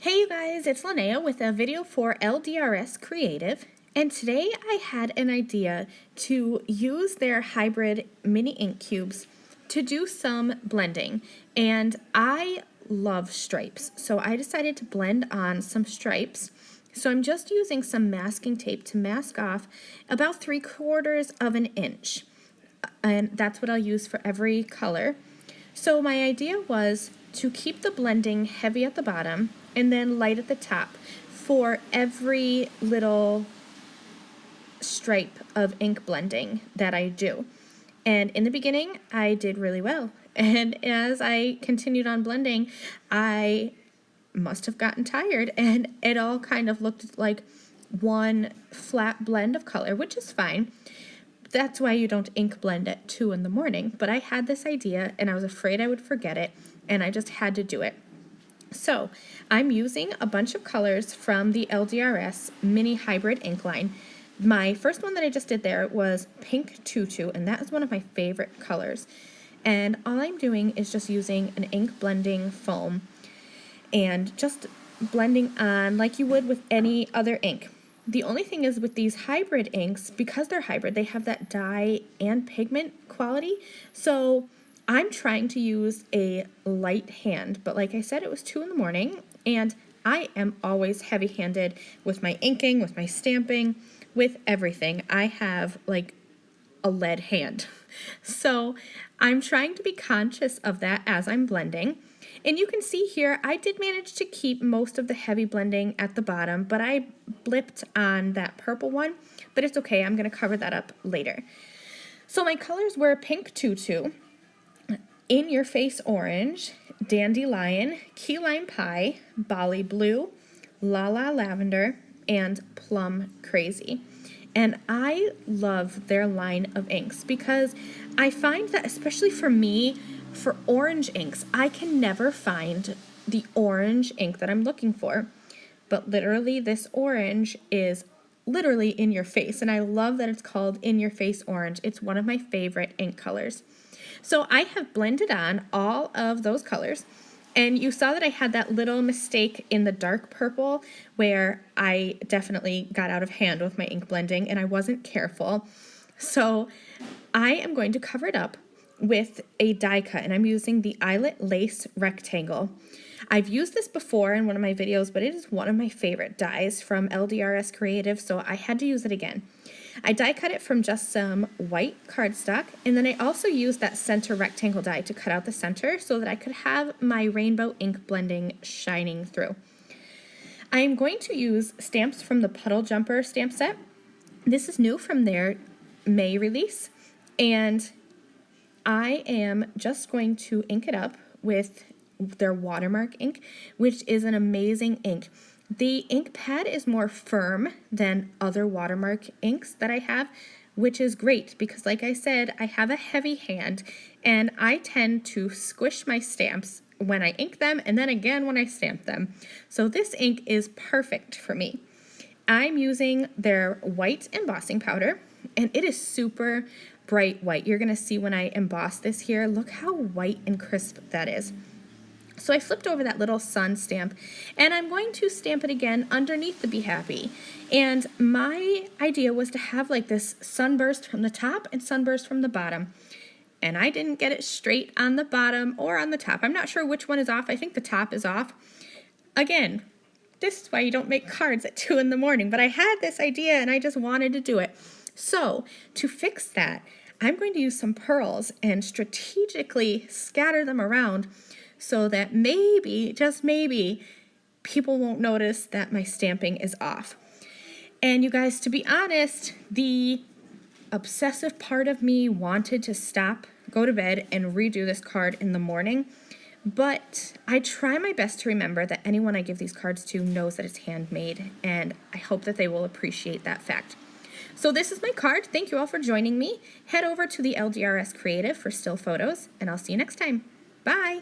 Hey you guys, it's Lynnea with a video for LDRS Creative, and today I had an idea to use their hybrid mini ink cubes to do some blending, and I love stripes, so I decided to blend on some stripes. So I'm just using some masking tape to mask off about 3/4 of an inch, and that's what I'll use for every color. So my idea was to keep the blending heavy at the bottom and then light at the top for every little stripe of ink blending that I do. And in the beginning, I did really well. And as I continued on blending, I must have gotten tired and it all kind of looked like one flat blend of color, which is fine. That's why you don't ink blend at 2 in the morning. But I had this idea and I was afraid I would forget it, and I just had to do it. So I'm using a bunch of colors from the LDRS mini hybrid ink line. My first one that I just did there was Pink Tutu, and that is one of my favorite colors. And all I'm doing is just using an ink blending foam and just blending on like you would with any other ink. The only thing is with these hybrid inks, because they're hybrid, they have that dye and pigment quality. So I'm trying to use a light hand, but like I said, it was 2 in the morning, and I am always heavy-handed with my inking, with my stamping, with everything. I have like a lead hand. So I'm trying to be conscious of that as I'm blending. And you can see here, I did manage to keep most of the heavy blending at the bottom, but I blipped on that purple one, but it's okay, I'm gonna cover that up later. So my colors were Pink Tutu, In Your Face Orange, Dandelion, Key Lime Pie, Bali Blue, La La Lavender, and Plum Crazy. And I love their line of inks because I find that, especially for me, for orange inks, I can never find the orange ink that I'm looking for. But literally, this orange is literally in your face, and I love that it's called In Your Face Orange. It's one of my favorite ink colors. So I have blended on all of those colors, and you saw that I had that little mistake in the dark purple where I definitely got out of hand with my ink blending and I wasn't careful. So I am going to cover it up with a die cut, and I'm using the Eyelet Lace Rectangle. I've used this before in one of my videos, but it is one of my favorite dies from LDRS Creative, so I had to use it again. I die cut it from just some white cardstock, and then I also used that center rectangle die to cut out the center so that I could have my rainbow ink blending shining through. I am going to use stamps from the Puddle Jumper stamp set. This is new from their May release, and I am just going to ink it up with their watermark ink, which is an amazing ink. The ink pad is more firm than other watermark inks that I have, which is great because, like I said, I have a heavy hand and I tend to squish my stamps when I ink them and then again when I stamp them. So this ink is perfect for me. I'm using their white embossing powder, and it is super bright white. You're going to see when I emboss this here, look how white and crisp that is. So I flipped over that little sun stamp, and I'm going to stamp it again underneath the Be Happy. And my idea was to have like this sunburst from the top and sunburst from the bottom. And I didn't get it straight on the bottom or on the top. I'm not sure which one is off. I think the top is off. Again, this is why you don't make cards at 2 in the morning, but I had this idea and I just wanted to do it. So to fix that, I'm going to use some pearls and strategically scatter them around so that maybe, just maybe, people won't notice that my stamping is off. And you guys, to be honest, the obsessive part of me wanted to stop, go to bed, and redo this card in the morning. But I try my best to remember that anyone I give these cards to knows that it's handmade, and I hope that they will appreciate that fact. So this is my card. Thank you all for joining me. Head over to the LDRS Creative for still photos, and I'll see you next time. Bye!